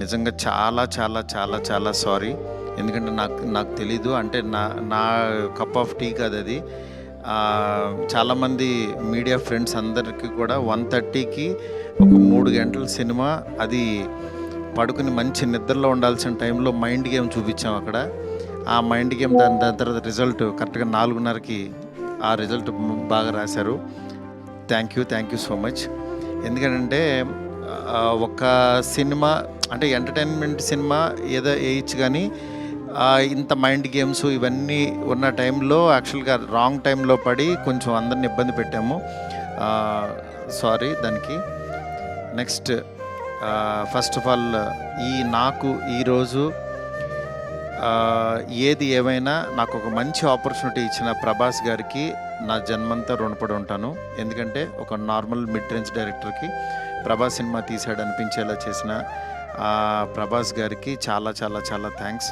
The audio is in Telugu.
నిజంగా చాలా చాలా చాలా చాలా సారీ. ఎందుకంటే నాకు నాకు తెలీదు. అంటే నా నా కప్ ఆఫ్ టీ కాదు అది. చాలామంది మీడియా ఫ్రెండ్స్ అందరికీ కూడా 1:30కి ఒక 3 గంటల సినిమా, అది పడుకుని మంచి నిద్రలో ఉండాల్సిన టైంలో మైండ్ గేమ్ చూపించాం అక్కడ. ఆ మైండ్ గేమ్ దాని తర్వాత రిజల్ట్ కరెక్ట్గా 4:30కి ఆ రిజల్ట్ బాగా రాశారు. Thank you so much. ఎందుకంటే ఒక సినిమా అంటే ఎంటర్టైన్మెంట్ సినిమా ఏదో వేయచ్చు, కానీ ఇంత మైండ్ గేమ్స్ ఇవన్నీ ఉన్న టైంలో యాక్చువల్గా రాంగ్ టైంలో పడి కొంచెం అందరిని ఇబ్బంది పెట్టాము. సారీ దానికి. నెక్స్ట్ ఫస్ట్ ఆఫ్ ఆల్ నాకు ఈరోజు ఏది ఏమైనా నాకు ఒక మంచి ఆపర్చునిటీ ఇచ్చిన ప్రభాస్ గారికి నా జన్మంతా రుణపడి ఉంటాను. ఎందుకంటే ఒక నార్మల్ మిడ్ రేంజ్ డైరెక్టర్కి ప్రభాస్ సినిమా తీసాడు అనిపించేలా చేసిన ప్రభాస్ గారికి చాలా చాలా చాలా థ్యాంక్స్.